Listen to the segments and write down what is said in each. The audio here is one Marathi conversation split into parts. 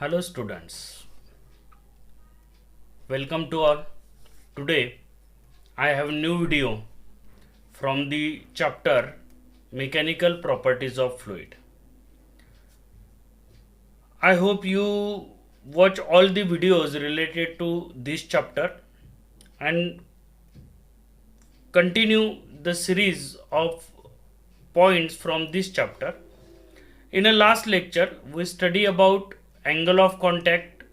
Hello students, welcome to all. Today I have a new video from the chapter Mechanical Properties of Fluid. I hope you watch all the videos related to this chapter and continue the series of points from this chapter. In a last lecture we study about angle of contact,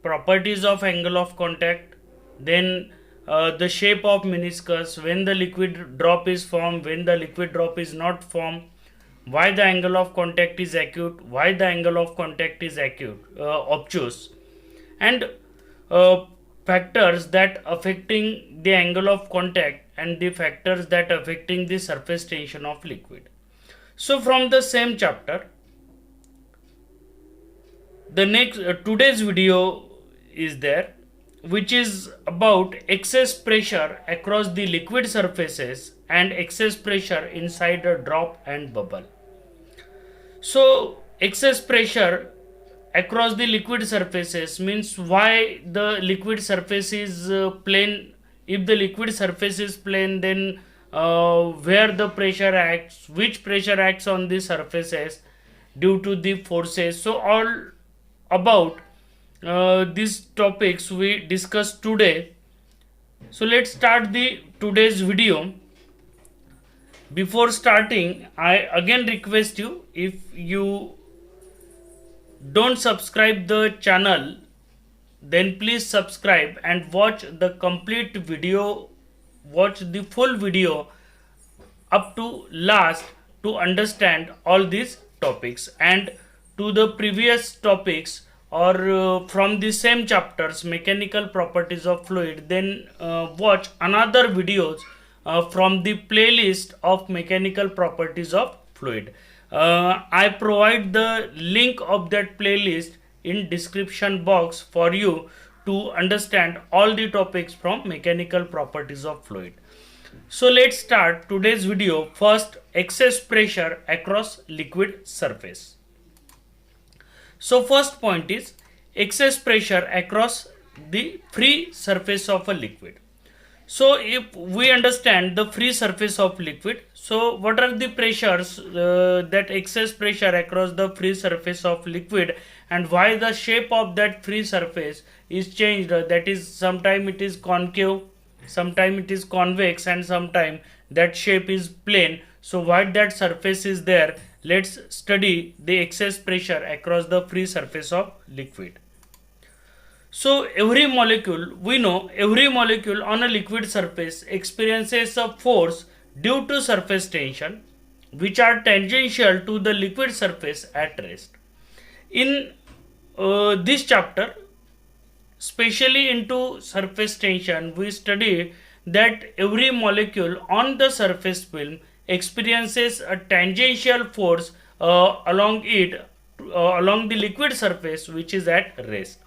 properties of angle of contact, then the shape of meniscus, when the liquid drop is formed, when the liquid drop is not formed, why the angle of contact is acute, why the angle of contact is obtuse, and factors that affecting the angle of contact and the factors that affecting the surface tension of liquid. So from the same chapter, the next today's video is there, which is about excess pressure across the liquid surfaces and excess pressure inside a drop and bubble. So excess pressure across the liquid surfaces means why the liquid surface is plane. If the liquid surface is plane, then where the pressure acts, which pressure acts on the surfaces due to the forces. So all about these topics we discussed today. So let's start the today's video. Before starting, I again request you, if you don't subscribe the channel, then please subscribe and watch the complete video, watch the full video up to last to understand all these topics, and to the previous topics or from the same chapters mechanical properties of fluid, then watch another videos from the playlist of mechanical properties of fluid. I provide the link of that playlist in description box for you to understand all the topics from mechanical properties of fluid. So let's start today's video. First, excess pressure across liquid surface. So first point is excess pressure across the free surface of a liquid. So if we understand the free surface of liquid, so what are the pressures, that excess pressure across the free surface of liquid, and why the shape of that free surface is changed, that is sometime it is concave, sometime it is convex, and sometime that shape is plane. So why that surface is there, let's study the excess pressure across the free surface of liquid. So every molecule, we know every molecule on a liquid surface experiences a force due to surface tension which are tangential to the liquid surface at rest. In this chapter, specially into surface tension, we study that every molecule on the surface film experiences a tangential force along the liquid surface which is at rest.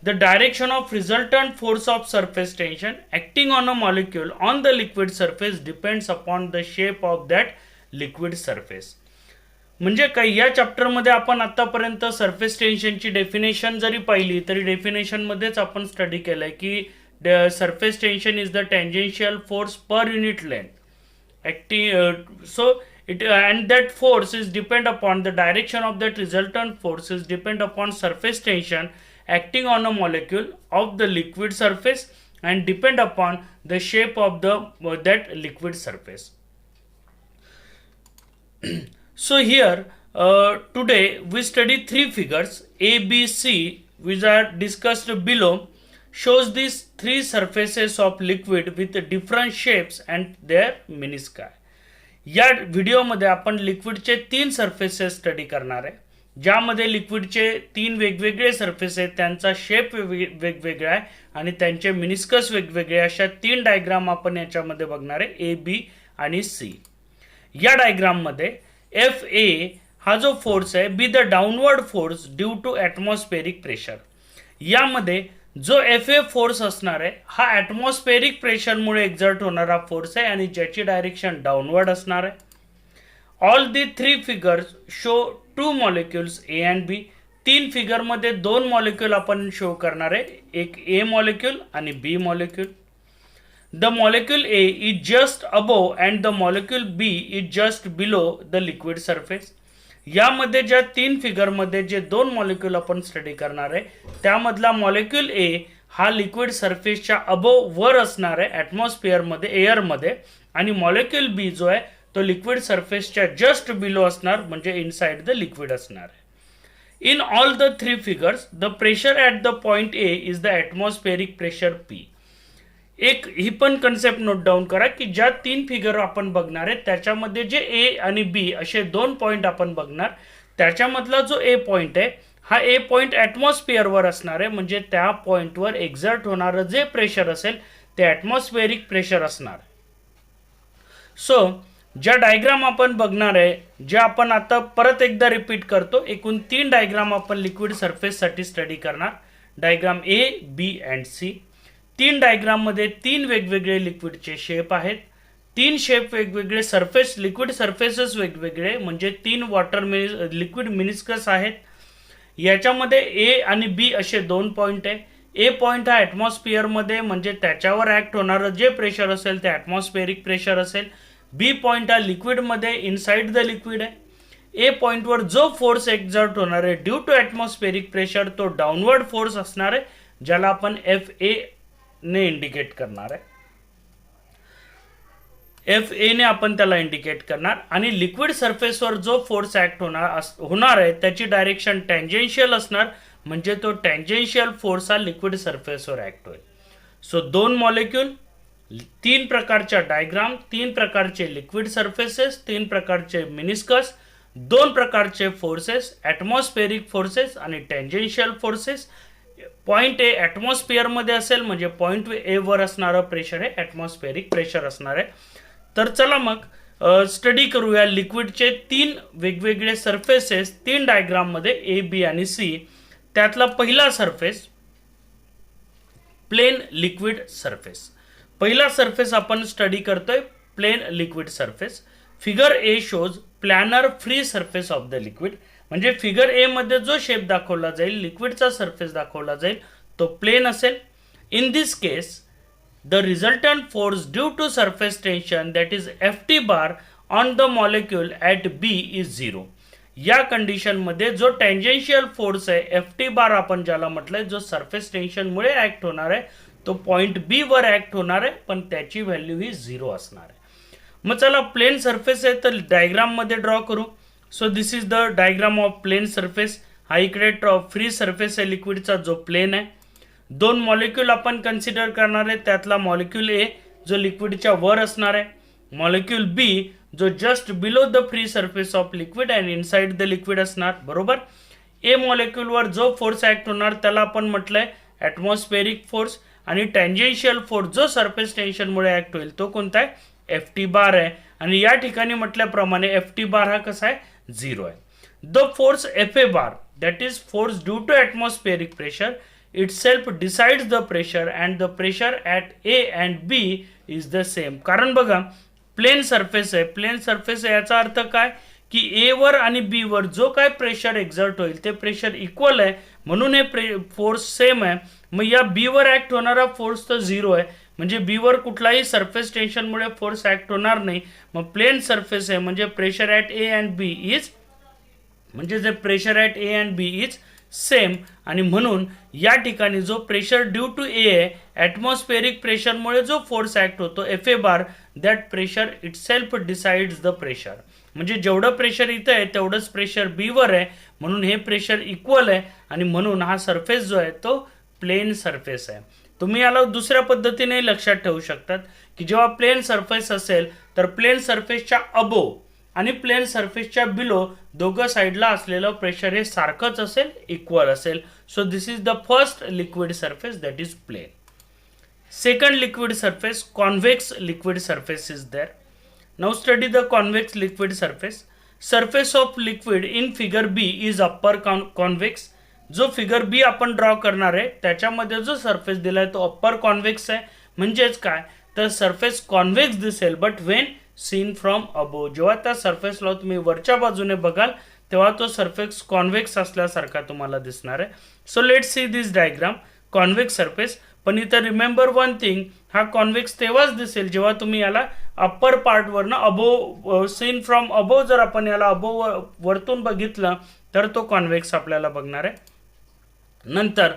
The direction of resultant force of surface tension acting on a molecule on the liquid surface depends upon the shape of that liquid surface. म्हणजे काय, या चॅप्टरमध्ये आपण आतापर्यंत सरफेस टेन्शनची डेफिनेशन जरी पाहिली तरी डेफिनेशनमध्येच आपण स्टडी केलंय की surface tension is the tangential force per unit length acting. So it and that force is depend upon the direction of that resultant force is depend upon surface tension acting on a molecule of the liquid surface and depend upon the shape of the that liquid surface. So here today we study three figures A, B, C, which are discussed below. Shows these three surfaces of liquid with different shapes and their menisci. या व्हिडिओमध्ये आपण लिक्विडचे तीन सरफेसेस स्टडी करणार आहे, ज्यामध्ये लिक्विडचे तीन वेगवेगळे सरफेस आहेत, त्यांचा शेप वेगवेगळा आहे आणि त्यांचे मिनिस्कस वेगवेगळे. अशा तीन डायग्राम आपण याच्यामध्ये बघणार आहे, ए, बी आणि सी. या डायग्राममध्ये एफ ए हा जो फोर्स आहे, B the downward force due to atmospheric pressure. यामध्ये जो एफ ए फोर्स असणार आहे हा ॲटमॉस्फेरिक प्रेशरमुळे एक्झर्ट होणारा फोर्स आहे आणि ज्याची डायरेक्शन डाऊनवर्ड असणार आहे. All the three figures show two molecules A and B. तीन फिगरमध्ये दोन मॉलिक्यूल आपण शो करणार आहे, एक ए मॉलिक्यूल आणि B molecule. The molecule A is just above and the molecule B is just below the liquid surface. यामध्ये ज्या तीन फिगरमध्ये जे दोन मॉलिक्यूल आपण स्टडी करणार आहे त्यामधला मॉलिक्यूल ए हा लिक्विड सरफेसच्या अबोव वर असणार आहे ॲटमॉस्फिअरमध्ये, एअरमध्ये, आणि मॉलिक्यूल बी जो आहे तो लिक्विड सरफेसच्या जस्ट बिलो असणार, म्हणजे इनसाइड द लिक्विड असणार आहे. In all the three figures, the pressure at the point A is the atmospheric pressure P. एक ही पण कन्सेप्ट नोट डाऊन करा की ज्या तीन फिगर आपण बघणार आहे त्याच्यामध्ये जे ए आणि बी असे दोन पॉईंट आपण बघणार, त्याच्यामधला जो ए पॉईंट आहे हा ए पॉईंट ॲटमॉस्फिअरवर असणार आहे, म्हणजे त्या पॉईंटवर एक्झर्ट होणारं जे प्रेशर असेल ते ॲटमॉस्फेरिक प्रेशर असणार. सो ज्या डायग्राम आपण बघणार आहे, ज्या आपण आता परत एकदा रिपीट करतो, एकूण तीन डायग्राम आपण लिक्विड सरफेससाठी स्टडी करणार. Diagram A, B and C. तीन डायग्राममध्ये तीन वेगवेगळे लिक्विडचे शेप आहेत, तीन शेप वेगवेगळे, सरफेस लिक्विड सरफेसेस वेगवेगळे, म्हणजे तीन वॉटर लिक्विड मिनिस्कस आहेत. याच्यामध्ये ए आणि बी असे दोन पॉईंट आहे. ए पॉईंट हा ॲटमॉस्फिअरमध्ये, म्हणजे त्याच्यावर ॲक्ट होणारं जे प्रेशर असेल ते ॲटमॉस्फेरिक प्रेशर असेल. बी पॉईंट हा लिक्विडमध्ये इनसाइड द लिक्विड आहे. ए पॉईंटवर जो फोर्स एक्झर्ट होणार आहे ड्यू टू ॲटमॉस्फेरिक प्रेशर तो डाऊनवर्ड फोर्स असणार आहे, ज्याला आपण एफ ए ने इंडिकेट करणार आहे. एफ ए ने आपण त्याला इंडिकेट करणार. आणि लिक्विड सरफेसवर जो फोर्स ॲक्ट होणार आहे त्याची डायरेक्शन टँजेन्शियल असणार, म्हणजे तो टँजेन्शियल फोर्स हा लिक्विड सरफेसवर ॲक्ट होईल. सो दोन मॉलिक्यूल, तीन प्रकारच्या डायग्राम, तीन प्रकारचे लिक्विड सरफेसेस, तीन प्रकारचे मिनिस्कस, दोन प्रकारचे फोर्सेस, ॲटमॉस्फेरिक फोर्सेस आणि टँजेन्शियल फोर्सेस. पॉईंट ए ॲटमॉस्फिअरमध्ये असेल, म्हणजे पॉईंट ए वर असणारं प्रेशर हे ॲटमॉस्फेरिक प्रेशर असणार आहे. तर चला मग स्टडी करूया लिक्विडचे तीन वेगवेगळे सरफेसेस तीन डायग्राममध्ये ए, बी आणि सी. त्यातला पहिला सरफेस प्लेन लिक्विड सरफेस. पहिला सरफेस आपण स्टडी करतोय plane liquid surface. Figure A shows planar free surface of the liquid, म्हणजे फिगर ए मध्ये जो शेप दाखवला जाईल, लिक्विडचा सरफेस दाखवला जाईल, तो प्लेन असेल. In this case the resultant force due to surface tension that is Ft bar on the molecule at B is 0. या कंडिशनमध्ये जो टँजेन्शियल फोर्स आहे Ft बार आपण ज्याला म्हटलंय, जो सरफेस टेन्शनमुळे ॲक्ट होणार आहे तो पॉईंट बी वर ॲक्ट होणार आहे, पण त्याची व्हॅल्यू ही 0 असणार आहे. मग चला प्लेन सरफेस आहे तर डायग्राममध्ये ड्रॉ करू. So this is the diagram of plane surface. हा इकडे फ्री सरफेस आहे लिक्विडचा जो प्लेन आहे. दोन मॉलिक्यूल आपण कन्सिडर करणार आहे, त्यातला मॉलिक्यूल ए जो लिक्विडच्या वर असणार आहे, मॉलिक्यूल बी जो just below the free surface of liquid and inside the liquid असणार, बरोबर. ए मॉलिक्यूलवर जो फोर्स ॲक्ट होणार त्याला आपण म्हटलंय ॲटमॉस्फेरिक फोर्स, आणि टँजेन्शियल फोर्स जो सरफेस टेन्शनमुळे ॲक्ट होईल तो कोणता आहे, Ft बार आहे. आणि या ठिकाणी म्हटल्याप्रमाणे Ft बार हा कसा आहे, 0 आहे. The force Fa bar that is force due to atmospheric pressure itself decides the pressure and the pressure at A and B is the same. कारण बघा प्लेन सरफेस आहे, प्लेन सरफेस आहे याचा अर्थ काय की ए वर आणि बी वर जो काय प्रेशर एक्झर्ट होईल ते प्रेशर इक्वल आहे, म्हणून हे फोर्स सेम आहे. मग या बी वर ॲक्ट होणारा फोर्स तर 0 आहे, म्हणजे बी वर कुठलाही सरफेस टेन्शनमुळे फोर्स ॲक्ट होणार नाही. मग प्लेन सरफेस आहे म्हणजे pressure at A and B is, म्हणजे जे pressure at A and B is same. आणि म्हणून या ठिकाणी जो प्रेशर ड्यू टू ए आहे, ॲटमॉस्फेरिक प्रेशरमुळे जो फोर्स ॲक्ट होतो Fa bar, that pressure itself decides the pressure. म्हणजे जेवढं प्रेशर इथं आहे तेवढंच प्रेशर बी वर आहे, म्हणून हे प्रेशर इक्वल आहे, आणि म्हणून हा सरफेस जो आहे तो प्लेन सरफेस आहे. तुम्ही याला दुसऱ्या पद्धतीने लक्षात ठेवू शकतात की जेव्हा प्लेन सरफेस असेल तर प्लेन सरफेसच्या अबो आणि प्लेन सरफेसच्या बिलो दोघं साईडला असलेलं प्रेशर हे सारखंच असेल, इक्वल असेल. So this is the first liquid surface that is plane. Second liquid surface convex liquid surface is there. Now study the convex liquid surface. Surface of liquid in figure B is upper convex. जो फिगर बी आपण ड्रॉ करणार आहे त्याच्यामध्ये जो सरफेस दिलाय तो अप्पर कॉन्व्हेक्स आहे. म्हणजेच काय तर सरफेस कॉन्व्हेक्स दिसेल but when seen from above. जेव्हा त्या सरफेसला तुम्ही वरच्या बाजूने बघाल तेव्हा तो सरफेस कॉन्व्हेक्स असल्यासारखा तुम्हाला दिसणार आहे. So let's see this diagram convex surface. पण इथं रिमेंबर वन थिंग, हा कॉन्व्हेक्स तेव्हाच दिसेल जेव्हा तुम्ही याला अप्पर पार्टवरनं अबोव सीन फ्रॉम अबोव, जर आपण याला अबोव वरतून बघितलं तर तो कॉन्व्हेक्स आपल्याला बघणार आहे. नंतर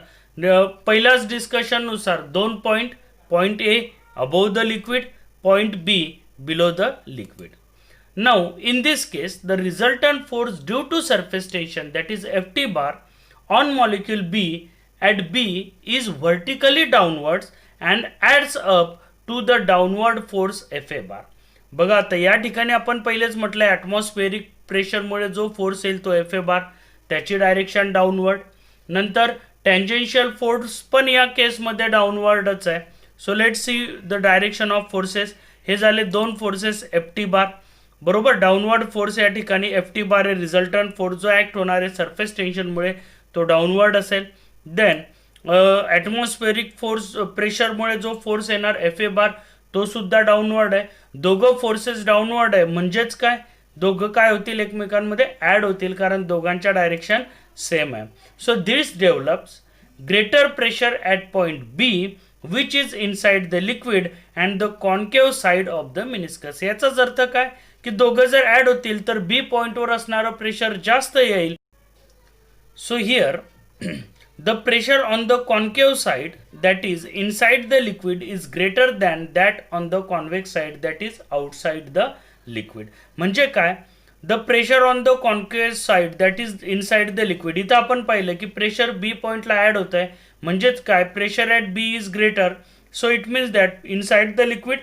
पहिल्याच डिस्कशन नुसार 2 point, point A above the liquid, point be below the liquid. Now in this case the resultant force due to surface tension, that is Ft bar, on molecule B at B is vertically downwards and adds up to the downward force Fa bar. बघा आता या ठिकाणी आपण पहिलेच म्हटलं ॲटमॉस्फेरिक प्रेशरमुळे जो फोर्स येईल तो Fa बार, त्याची डायरेक्शन डाऊनवर्ड. नंतर टँजेन्शियल फोर्स पण या केसमध्ये डाऊनवर्डच आहे. So let's see the direction of forces. हे झाले दोन फोर्सेस Ft बार बरोबर. डाऊनवर्ड फोर्स या ठिकाणी Ft बार आहे. रिझल्टंट फोर्स जो ॲक्ट होणार आहे सरफेस टेन्शनमुळे तो डाऊनवर्ड असेल. देन ॲटमॉस्फेरिक फोर्स प्रेशरमुळे जो फोर्स येणार Fa बार तो सुद्धा डाऊनवर्ड आहे. दोघं फोर्सेस डाऊनवर्ड आहे म्हणजेच काय, दोघं काय होतील एकमेकांमध्ये ॲड होतील कारण दोघांच्या डायरेक्शन सेम आहे. So this develops greater pressure at point B which is inside the liquid and the concave side of the meniscus. याचाच अर्थ काय की दोघं जर ॲड होतील तर बी पॉइंटवर असणारं प्रेशर जास्त येईल. So here the pressure on the concave side that is inside the liquid is greater than that on the convex side that is outside the liquid. म्हणजे काय, the pressure on the concave side that is inside the liquid. इथं आपण पाहिलं की प्रेशर बी पॉइंटला ॲड होत आहे म्हणजेच काय, pressure at B is greater. So it means that inside the liquid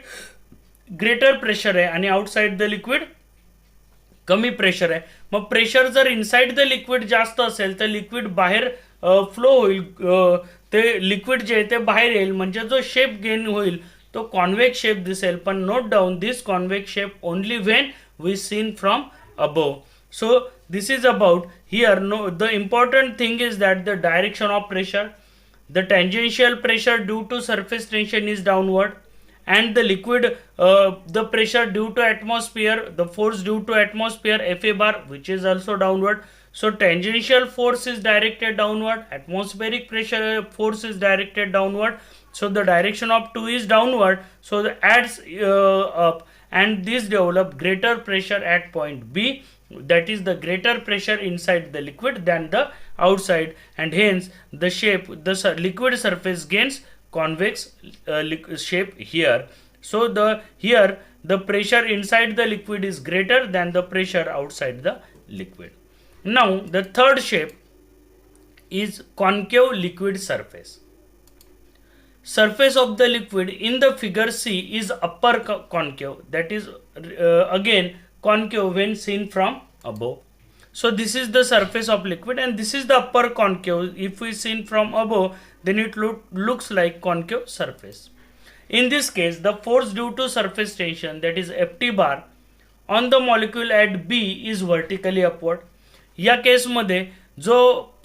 greater pressure आहे आणि आउटसाइड द लिक्विड कमी प्रेशर आहे. मग प्रेशर जर इनसाइड द लिक्विड जास्त असेल तर लिक्विड बाहेर फ्लो होईल, ते लिक्विड जे आहे ते बाहेर येईल म्हणजे जो शेप गेन होईल तो कॉन्व्हेक्स शेप दिसेल. पण note down this convex shape only when we seen from above. So this is about here no the important thing is that the direction of pressure, the tangential pressure due to surface tension is downward, and the liquid the pressure due to atmosphere, the force due to atmosphere Fa bar which is also downward. So tangential force is directed downward, atmospheric pressure force is directed downward, so the direction of 2 is downward, so the adds up and this develop greater pressure at point B, that is the greater pressure inside the liquid than the outside, and hence the shape, the liquid surface gains convex shape here. So the here the pressure inside the liquid is greater than the pressure outside the liquid. Now the third shape is concave liquid surface. Surface of the liquid in the figure C is upper concave, that is again concave when seen from above. So this is the surface of liquid and this is the upper concave. If we seen from above then it looks like concave surface. In this case the force due to surface tension, that is Ft bar, on the molecule at B is vertically upward. या केसमध्ये जो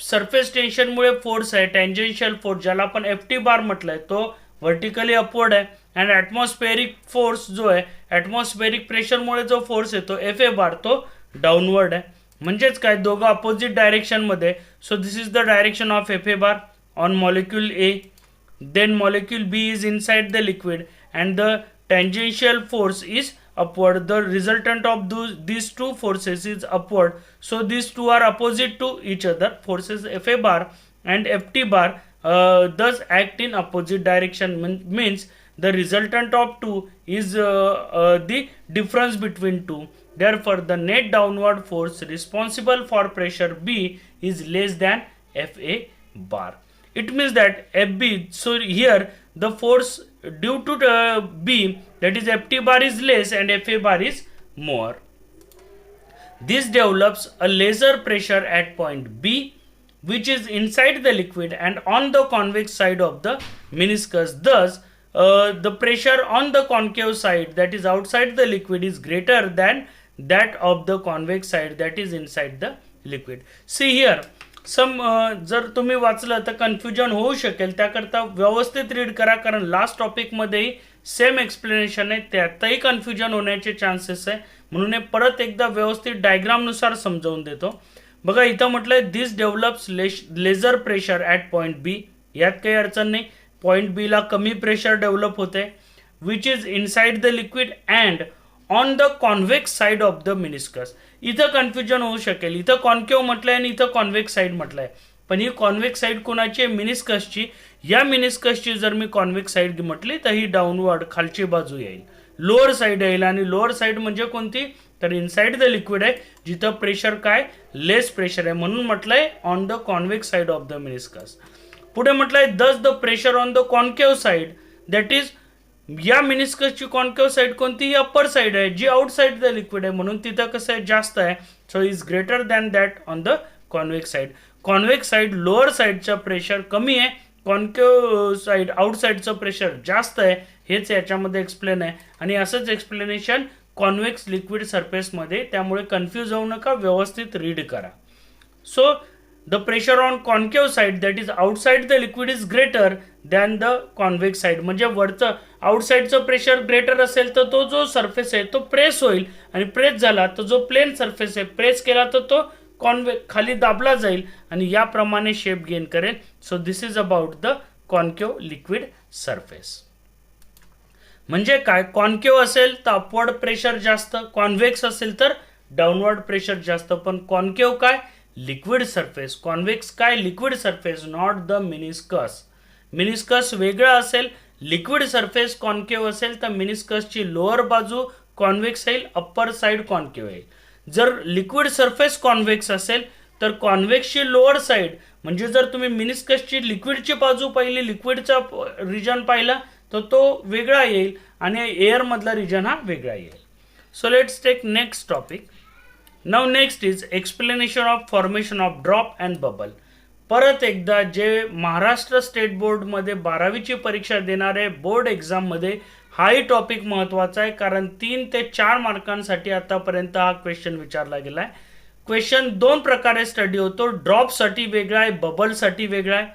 सरफेस टेन्शनमुळे फोर्स आहे टँजेन्शियल फोर्स ज्याला आपण Ft बार म्हटलंय तो व्हर्टिकली अपवर्ड आहे. अँड ॲटमॉस्फेरिक फोर्स जो आहे ॲटमॉस्फेरिक प्रेशरमुळे जो फोर्स येतो Fa बार तो डाऊनवर्ड आहे. म्हणजेच काय, दोघं अपोजिट डायरेक्शनमध्ये. So this is the direction of Fa bar on molecule A. Then molecule B is inside the liquid and the tangential force is upward. The resultant of these two forces is upward. So these two are opposite to each other. Forces Fa bar and Ft bar thus act in opposite direction. Means the resultant of two is the difference between two. Therefore, the net downward force responsible for pressure B is less than Fa bar. It means that Fb. So here the force due to B, that is Ft bar, is less and Fa bar is more. This develops a lesser pressure at point B which is inside the liquid and on the convex side of the meniscus. Thus the pressure on the concave side, that is outside the liquid, is greater than that of the convex side, that is inside the liquid. See here जर तुम्ही वाचलं तर कन्फ्युजन होऊ शकेल, त्याकरता व्यवस्थित रीड करा कारण लास्ट टॉपिकमध्येही सेम एक्सप्लेनेशन आहे, त्यातही कन्फ्युजन होण्याचे चान्सेस आहे. म्हणून हे परत एकदा व्यवस्थित डायग्रामनुसार समजावून देतो. बघा इथं म्हटलंय this develops lesser pressure at point B. यात काही अडचण नाही. पॉईंट बी ला कमी प्रेशर डेव्हलप होते which is inside the liquid and on the convex side of the meniscus. इथं कन्फ्युजन होऊ शकेल. इथं कॉन्केव्ह म्हटलंय आणि इथं कॉन्व्हेक्स साइड म्हटलंय, पण ही कॉन्व्हेक्स साइड कोणाची आहे? मिनिस्कसची. या मिनिस्कसची जर मी कॉन्व्हेक्स साइड म्हटली तर ही डाऊनवर्ड खालची बाजू येईल, लोअर साइड येईल. आणि लोअर साइड म्हणजे कोणती? तर इनसाइड द लिक्विड आहे, जिथं प्रेशर काय? लेस प्रेशर आहे, म्हणून म्हटलंय on the convex side of the meniscus. पुढे म्हटलंय दस the pressure on the concave side that is, या मिनिस्कसची कॉन्केव्ह साइड कोणती? ही अप्पर साइड आहे, जी आउटसाइड द लिक्विड आहे, म्हणून तिथं कसं आहे? जास्त आहे. So is greater than that on the convex side. Convex side lower साइडचं प्रेशर कमी आहे, कॉन्केव्ह साइड आउटसाइडचं प्रेशर जास्त आहे. हेच याच्यामध्ये एक्सप्लेन आहे. आणि असंच एक्सप्लेनेशन कॉन्व्हेक्स लिक्विड सरफेसमध्ये, त्यामुळे कन्फ्यूज होऊ नका, व्यवस्थित रीड करा. So the pressure on concave side that is outside the liquid is greater than the convex side. म्हणजे वरचं आउटसाइडचं प्रेशर ग्रेटर असेल तर तो जो सरफेस आहे तो प्रेस होईल, आणि प्रेस झाला तर जो प्लेन सरफेस आहे प्रेस केला तर तो खाली दाबला जाईल आणि याप्रमाणे शेप गेन करेल. So this is about the concave liquid surface. म्हणजे काय? कॉन्केव्ह असेल तर अपवर्ड प्रेशर जास्त, कॉन्व्हेक्स असेल तर डाऊनवर्ड प्रेशर जास्त. पण कॉन्केव्ह काय? Liquid surface. कॉन्व्हेक्स काय? Liquid surface, not the meniscus. Meniscus वेगळं असेल. लिक्विड सरफेस कॉन्केव्ह असेल तर मिनिस्कसची लोअर बाजू कॉन्व्हेक्स येईल, अप्पर साइड कॉन्केव्ह येईल. जर लिक्विड सरफेस कॉन्व्हेक्स असेल तर कॉन्व्हेक्सची लोअर साइड, म्हणजे जर तुम्ही मिनिस्कसची लिक्विडची बाजू पाहिली, लिक्विडचा रिजन पाहिला तर तो वेगळा येईल आणि एअर मधला रिजन हा वेगळा येईल. So let's take next topic. Now next is explanation of formation of drop and bubble. परत एकदा जे महाराष्ट्र स्टेट बोर्डमध्ये 12वीची परीक्षा देणारे बोर्ड एक्झाममध्ये हाही टॉपिक महत्त्वाचा आहे, कारण 3 ते 4 मार्कांसाठी आतापर्यंत हा क्वेश्चन विचारला गेला आहे. क्वेश्चन 2 प्रकारे स्टडी होतो. ड्रॉपसाठी वेगळा आहे, बबलसाठी वेगळा आहे.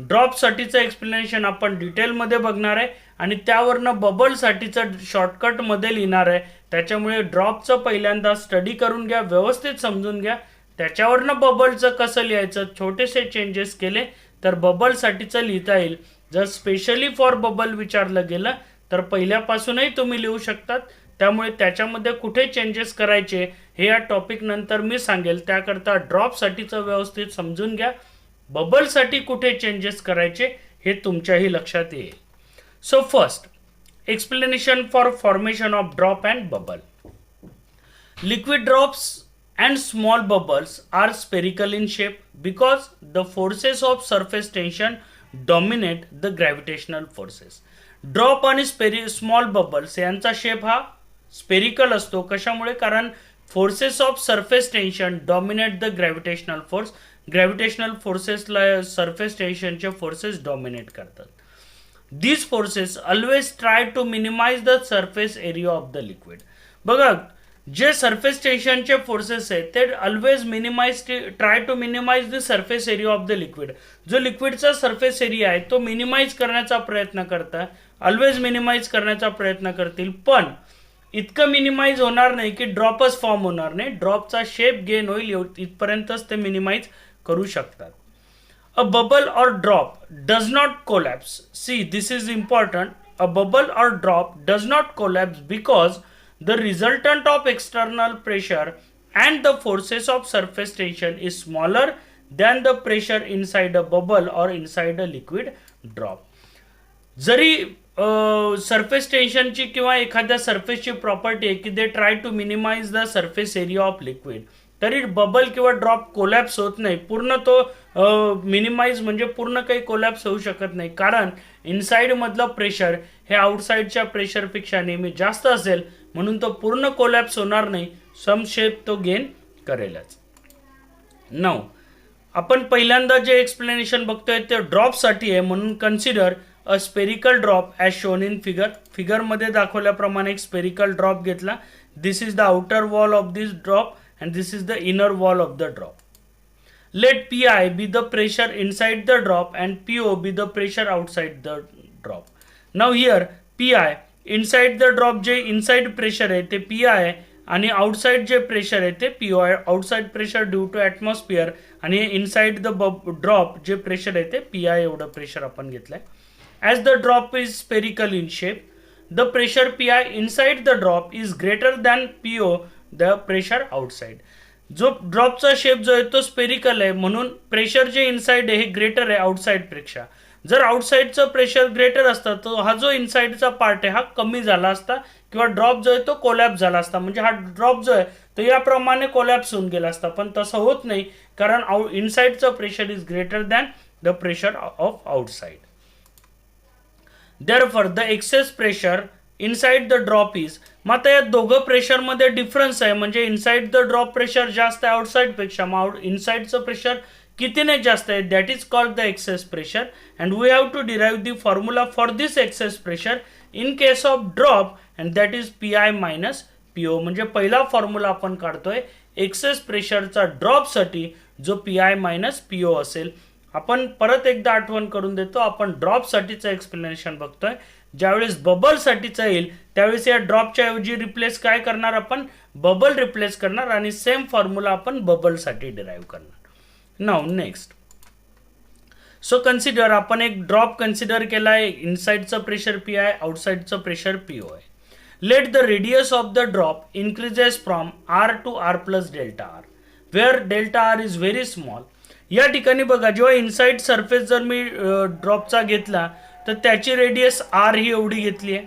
ड्रॉपसाठीचं एक्सप्लेनेशन आपण डिटेलमध्ये बघणार आहे आणि त्यावरनं बबलसाठीचं शॉर्टकटमध्ये लिहिणार आहे. त्याच्यामुळे ड्रॉपचं पहिल्यांदा स्टडी करून घ्या, व्यवस्थित समजून घ्या. त्याच्यावरनं बबलचं कसं लिहायचं, छोटेसे चेंजेस केले तर बबलसाठीचं लिहिता येईल. जर स्पेशली फॉर बबल विचारलं गेलं तर पहिल्यापासूनही तुम्ही लिहू शकतात. त्यामुळे त्याच्यामध्ये कुठे चेंजेस करायचे हे या टॉपिक नंतर मी सांगेल. त्याकरता ड्रॉपसाठीचं व्यवस्थित समजून घ्या. बबलसाठी कुठे चेंजेस करायचे हे तुमच्याही लक्षात येईल. So first, explanation for formation of drop and bubble. Liquid drops and small bubbles are spherical in shape because the forces of surface tension dominate the gravitational forces. Drop आणि small bubbles यांचा शेप हा स्पेरिकल असतो. कशामुळे? कारण forces of surface tension dominate the gravitational force. Gravitational फोर्सेसला सरफेस टेन्शनचे फोर्सेस डॉमिनेट करतात. These forces always try to minimize the surface area of the liquid. बघा, जे सरफेस टेन्शनचे फोर्सेस आहेत ते always try to minimise the surface area of the liquid. जो लिक्विडचा सरफेस एरिया आहे तो मिनिमाइज करण्याचा प्रयत्न करतात, ऑलवेज मिनिमाइज करण्याचा प्रयत्न करतील. पण इतकं मिनिमाइज होणार नाही की ड्रॉपच फॉर्म होणार नाही. ड्रॉपचा शेप गेन होईल, इथपर्यंतच ते मिनिमाइज करू शकतात. A bubble or drop does not collapse. See, this is important. A bubble or drop does not collapse because the resultant of external pressure and the forces of surface tension is smaller than the pressure inside a bubble or inside a liquid drop. जरी सरफेस टेन्शनची किंवा एखाद्या सरफेसची प्रॉपर्टी आहे की they try to minimise the surface area of liquid, तरी बबल किंवा ड्रॉप कोलॅप्स होत नाही. पूर्ण तो मिनिमाइज म्हणजे पूर्ण काही कोलॅप्स होऊ शकत नाही, कारण इनसाइड मधलं प्रेशर हे आउटसाइडच्या प्रेशरपेक्षा नेहमी जास्त असेल, म्हणून तो पूर्ण कोलॅप्स होणार नाही. सम शेप तो गेन करेलच. नाउ आपण पहिल्यांदा जे एक्सप्लेनेशन बघतोय ते ड्रॉपसाठी आहे, म्हणून consider a spherical drop as shown in figure. फिगरमध्ये दाखवल्याप्रमाणे एक स्पेरिकल ड्रॉप घेतला. This is the outer wall of this drop and this is the inner wall of the drop. Let Pi be the pressure inside the drop and Po be the pressure outside the drop. Now here Pi inside the drop जे inside pressure आहे ते Pi आहे आणि आउटसाइड जे प्रेशर आहे ते पीओ आहे. Outside pressure due to atmosphere आणि इनसाइड द ड्रॉप जे प्रेशर आहे ते पी आय एवढं प्रेशर आपण घेतलंय. As the drop is spherical in shape, the pressure P I inside the drop is greater than PO the pressure outside. जो ड्रॉपचा शेप जो आहे तो स्पेरिकल आहे म्हणून प्रेशर जे इनसाइड आहे हे ग्रेटर आहे आउटसाइड पेक्षा. जर आउटसाइडचं प्रेशर ग्रेटर असतं तर हा जो इनसाइडचा पार्ट आहे हा कमी झाला असता किंवा ड्रॉप जो आहे तो कोलॅप्स झाला असता. म्हणजे हा ड्रॉप जो आहे तो याप्रमाणे कोलॅप्स होऊन गेला असता, पण तसं होत नाही कारण इनसाइडचं pressure is greater than the pressure of outside. Therefore the excess pressure inside the drop is. मग आता या दोघं प्रेशरमध्ये डिफरन्स आहे, म्हणजे इनसाइड द ड्रॉप प्रेशर जास्त आहे आउटसाइड पेक्षा, मग इनसाइडचं प्रेशर कितीने जास्त आहे, that is called the excess pressure. And we have to derive the formula for this excess pressure in case of drop and that is P I minus PO. म्हणजे पहिला फॉर्म्युला आपण काढतोय एक्सेस प्रेशरचा ड्रॉपसाठी जो पी आय मायनस पीओ असेल. आपण परत एकदा आठवण करून देतो, आपण ड्रॉपसाठीचं एक्सप्लेनेशन बघतोय. ज्यावेळेस बबलसाठीचं येईल त्यावेळेस या ड्रॉपच्या ऐवजी रिप्लेस काय करणार, आपण बबल रिप्लेस करणार आणि सेम फॉर्म्युला आपण बबलसाठी डिराइव्ह करणार. नाउ नेक्स्ट, सो कन्सिडर आपण एक ड्रॉप कन्सिडर केला आहे, इनसाइडचं प्रेशर पी आय, आउटसाइडचं प्रेशर पीओ आहे. Let the radius of the drop increases from R to R plus delta R, where delta R is very small. या ठिकाणी बघा, जेव्हा इनसाइड सरफेस जर मी ड्रॉपचा घेतला तर त्याची रेडियस आर ही एवढी घेतली आहे.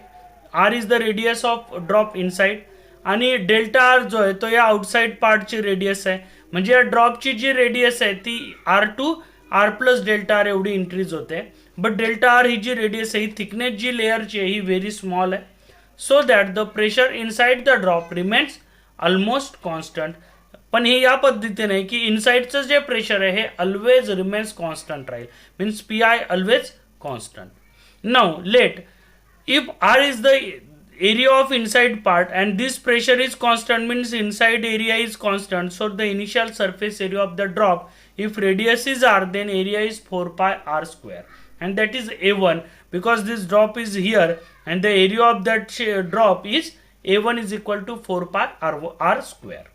R is the radius of drop inside आणि डेल्टा आर जो आहे तो या आउटसाइड पार्टची रेडियस आहे. म्हणजे या ड्रॉपची जी रेडियस आहे ती R to R plus delta R एवढी इंक्रीज होते. बट डेल्टा आर ही जी रेडियस आहे ही थिकनेस जी लेअरची आहे ही व्हेरी स्मॉल आहे. So that the pressure inside the drop remains almost constant. पण हे या पद्धतीने आहे की इनसाइडचं जे प्रेशर आहे हे ऑलवेज रिमेन्स कॉन्स्टंट राहील, means P I always constant. Now let if R is the area of inside part and this pressure is constant, means inside area is constant, so the initial surface area of the drop, if radius is r then area is 4 pi r square and that is a1 because this drop is here and the area of that drop is a1 is equal to 4 pi r square.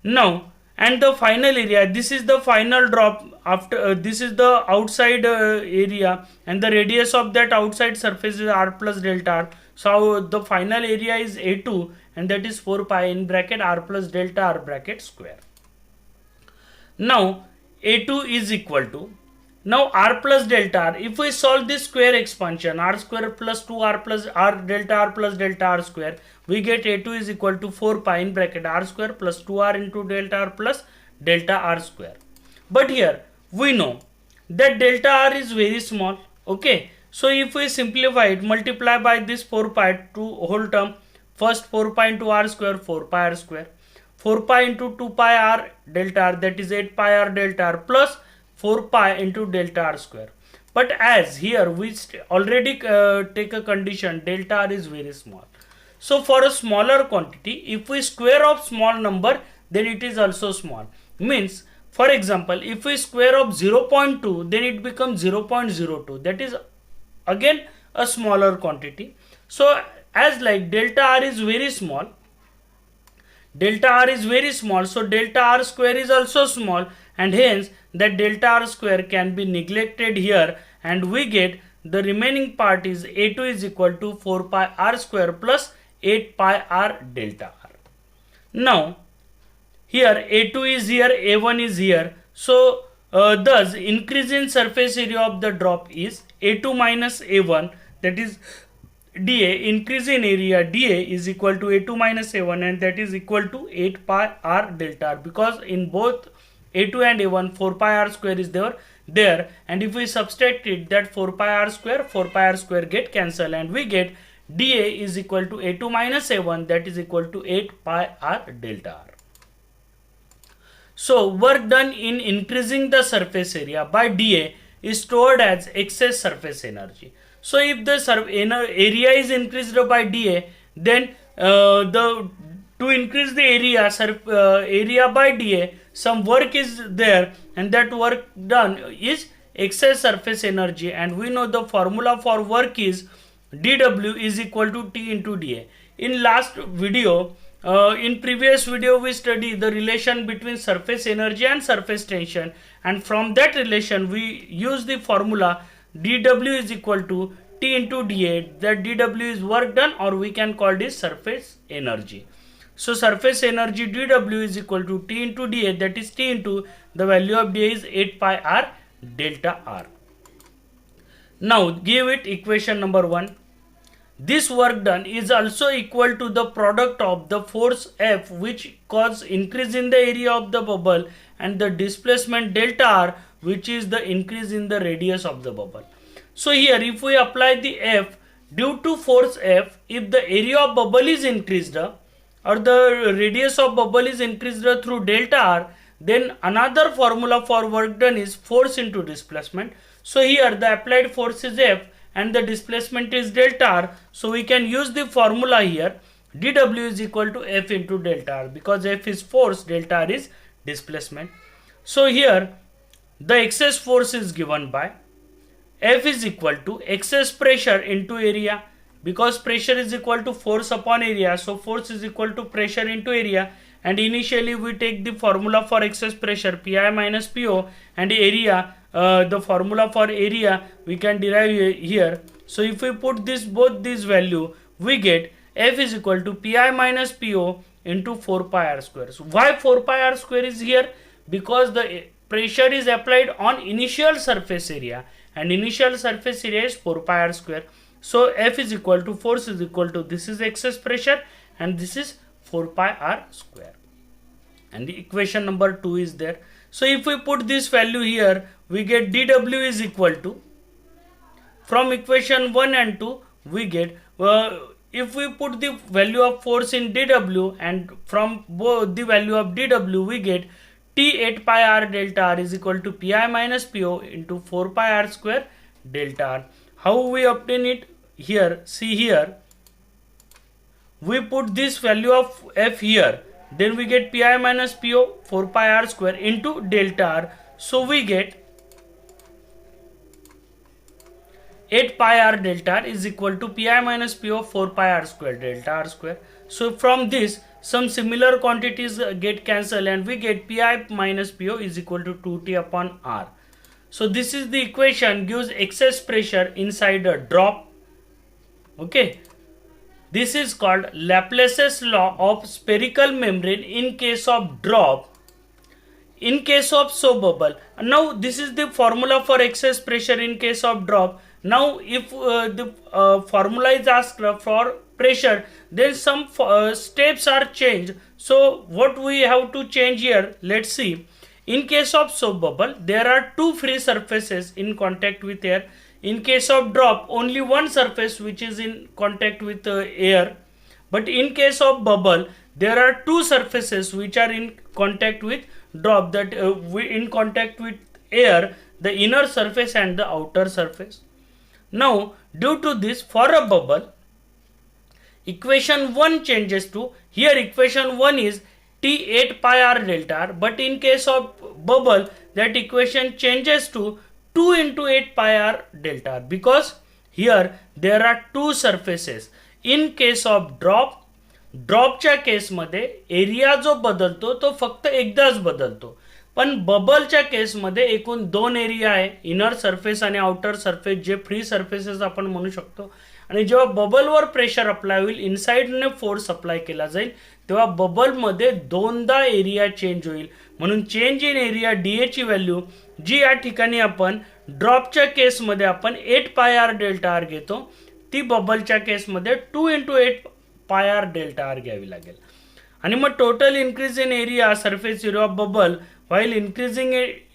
Now and the final area, this is the final drop after this is the outside area and the radius of that outside surface is r plus delta r. So the final area is a2 and that is 4 pi in bracket r plus delta r bracket square. Now a2 is equal to, now r plus delta r, if we solve this square expansion r square plus 2r plus r delta r square, we get a2 is equal to 4 pi in bracket r square plus 2r into delta r plus delta r square. But here we know that delta r is very small. Okay, so if we simplify it, multiply by this 4 pi to whole term, first 4 pi into r square, 4 pi r square, 4 pi into 2 pi r delta r, that is 8 pi r delta r plus 4 pi into delta r square. But as here we already take a condition delta r is very small, so for a smaller quantity if we square of small number then it is also small. Means for example if we square of 0.2 then it becomes 0.02, that is again a smaller quantity. So as like delta r is very small, so delta r square is also small and hence that delta r square can be neglected here and we get the remaining part is a2 is equal to 4 pi r square plus 8 pi r delta r. Now here a2 is here, a1 is here, so thus increase in surface area of the drop is a2 minus a1, that is dA, increase in area dA is equal to a2 minus a1 and that is equal to 8 pi r delta r, because in both a2 and a1 4 pi r square is there and if we subtract it, that 4 pi r square get cancelled and we get dA is equal to a2 minus a1, that is equal to 8 pi r delta r. So work done in increasing the surface area by dA is stored as excess surface energy. So if the area is increased by dA, then to increase the area by dA, some work is there and that work done is excess surface energy, and we know the formula for work is dW is equal to T into dA. In last video In previous video we studied the relation between surface energy and surface tension, and from that relation we use the formula dW is equal to T into dA. That dW is work done, or we can call this surface energy. So surface energy dW is equal to T into dA, that is T into the value of dA is 8 pi r delta r. Now give it equation number 1. This work done is also equal to the product of the force F, which cause increase in the area of the bubble, and the displacement delta r, which is the increase in the radius of the bubble. So here if we apply the F due to force F, if the area of bubble is increased or the radius of bubble is increased through delta r, then another formula for work done is force into displacement. So here the applied force is F and the displacement is delta r, so we can use the formula here dW is equal to F into delta r, because F is force, delta r is displacement. So here the excess force is given by F is equal to excess pressure into area, because pressure is equal to force upon area, so force is equal to pressure into area. And initially we take the formula for excess pressure Pi minus Po, and area, the formula for area we can derive here. So if we put this both these value, we get F is equal to Pi minus Po into 4 pi r square. So why 4 pi r square is here? Because the pressure is applied on initial surface area, and initial surface area is 4 pi r square. So F is equal to force is equal to, this is excess pressure and this is 4 pi r square, and the equation number 2 is there. So if we put this value here, we get dW is equal to, from equation 1 and 2 we get, if we put the value of force in dW, and from both the value of dW we get T 8 pi r delta r is equal to Pi minus Po into 4 pi r square delta r. How we obtain it? Here, see here, we put this value of F here, then we get Pi minus Po 4 pi r square into delta r, so we get 8 pi r delta r is equal to Pi minus Po 4 pi r square delta r square. So from this some similar quantities get cancelled, and we get Pi minus Po is equal to 2T upon r. So this is the equation, gives excess pressure inside a drop. Okay, this is called Laplace's law of spherical membrane in case of drop, in case of soap bubble. Now this is the formula for excess pressure in case of drop. Now if the formula is asked for pressure, then some steps are changed. So what we have to change here, let's see. In case of soap bubble, there are two free surfaces in contact with air. In case of drop, only one surface which is in contact with air. But in case of bubble, there are two surfaces which are in contact with drop, that in contact with air, the inner surface and the outer surface. Now due to this, for a bubble, equation 1 changes to, here equation 1 is T 8 pi r delta r, but in case of bubble that equation changes to 2 into 8 pi r delta r, because here there are two surfaces. In case of drop, ड्रॉपच्या केसमध्ये एरिया जो बदलतो तो फक्त एकदाच बदलतो, पण बबलच्या केसमध्ये एकूण दोन एरिया आहे, इनर सरफेस आणि आउटर सरफेस, जे फ्री सरफेसेस आपण म्हणू शकतो. आणि जेव्हा बबलवर प्रेशर अप्लाय होईल, इनसाइडने फोर्स अप्लाय केला जाईल, तेव्हा बबलमध्ये दोनदा एरिया चेंज होईल. म्हणून चेंज इन एरिया डीए ची व्हॅल्यू जी या ठिकाणी आपण ड्रॉपच्या केसमध्ये आपण 8 पाय आर डेल्टा आर घेतो, ती बबलच्या केसमध्ये 2 into 8 पाय आर डेल्टा आर घ्यावी लागेल. आणि मग total increase in area surface area of bubble while increasing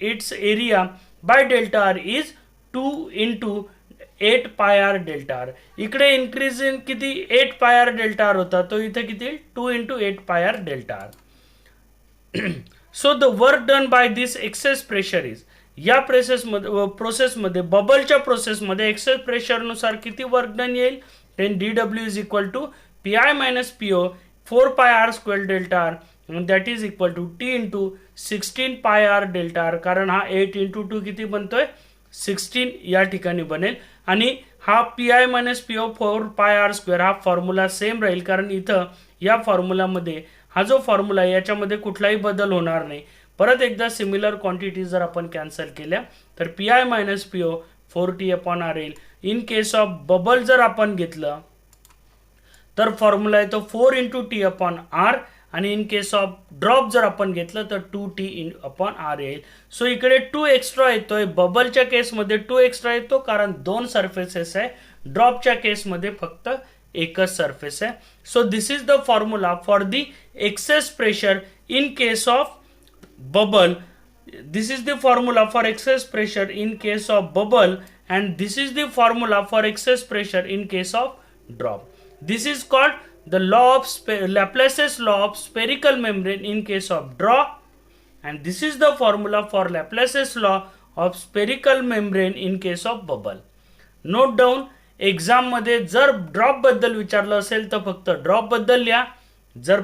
its area by delta r is 2 into 8 pi r delta r. इकडे increase in किती 8 pi r delta r होता, तो इथे किती 2 into 8 pi r delta r. So the work done by this excess pressure is, या प्रोसेस मध्ये बबलच्या प्रोसेस मध्ये एक्सेस प्रेशर नुसार किती वर्क डन येईल, then dw is equal to pi minus po 4 pi r square delta r, and that is equal to t into 16 pi r delta r, कारण हा 8 into 2 किती बनतोय 16 या ठिकाणी बनेल. आणि हा P I minus P O 4πr² हा फॉर्म्युला सेम राहील, कारण इथं या फॉर्म्युलामध्ये हा जो फॉर्म्युला आहे याच्यामध्ये कुठलाही बदल होणार नाही. परत एकदा सिमिलर क्वांटिटी जर आपण कॅन्सल केल्या तर P I minus P O 4t/r येईल. इन केस ऑफ बबल जर आपण घेतलं तर फॉर्म्युला आहे तो 4 × t/r, आणि इन केस ऑफ ड्रॉप जर आपण घेतलं तर 2t/r येईल. सो इकडे 2 एक्स्ट्रा येतोय. बबलच्या केसमध्ये 2 एक्स्ट्रा येतो कारण 2 सरफेसेस आहे. ड्रॉपच्या केसमध्ये फक्त एकच सरफेस आहे. So this is the formula for the excess pressure in case of bubble. This is the formula for excess pressure in case of bubble, and this is the formula for excess pressure in case of drop. This is called the law of Laplace's law of spherical membrane in case of drop, and this is the formula for Laplace's law of spherical membrane in case of bubble. Note down, exam मध्ये जर ड्रॉप बद्दल विचारलं असेल तर फक्त ड्रॉप बद्दल लिहा. जर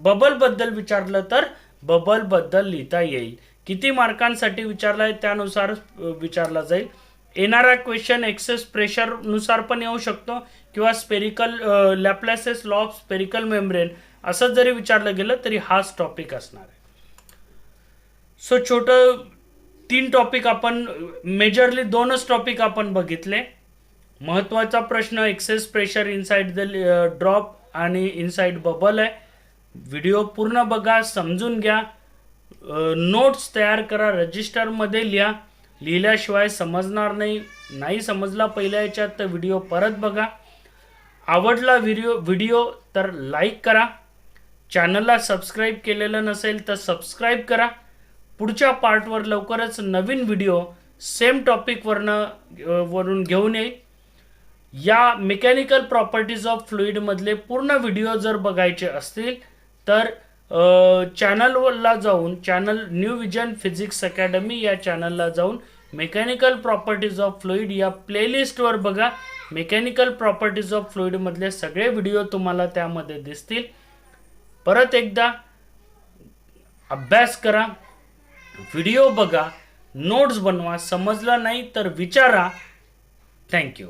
बबल बद्दल विचारलं तर बबल बद्दल लिहिता येईल. किती मार्कांसाठी विचारलाय त्यानुसार विचारला जाईल. येणारा क्वेश्चन एक्सेस प्रेशर नुसार पण येऊ शकतो किंवा spherical Laplace's law of spherical membrane असं जरी विचारलं गेलं तरी हाच टॉपिक असणार आहे. सो छोटं 3 टॉपिक आपण मेजरली 2च टॉपिक आपण बघितले. महत्त्वाचा प्रश्न excess pressure inside the drop आणि इनसाइड बबल आहे. व्हिडिओ पूर्ण बघा, समजून घ्या, नोट्स तयार करा, रजिस्टरमध्ये लिहा. लिहिल्याशिवाय समजणार नाही. नाही समजला पहिल्या याच्यात तर व्हिडिओ परत बघा. आवडला व्हिडिओ तर लाईक करा. चॅनलला सबस्क्राईब केलेलं नसेल तर सबस्क्राईब करा. पुढच्या पार्टवर लवकरच नवीन व्हिडिओ सेम टॉपिक वरून घेऊन येईल. या मेकॅनिकल प्रॉपर्टीज ऑफ फ्लुइड मधले पूर्ण व्हिडिओ जर बघायचे असतील तर चॅनलला जाऊन, channel new vision physics academy या चॅनलला जाऊन मेकॅनिकल प्रॉपर्टीज ऑफ फ्लुइड या प्लेलिस्टवर बघा. मेकॅनिकल प्रॉपर्टीज ऑफ फ्लुइड मधले सगळे व्हिडिओ तुम्हाला त्यामध्ये दिसतील. परत एकदा अभ्यास करा, व्हिडिओ बघा, नोट्स बनवा. समजलं नाही तर विचारा. थँक्यू.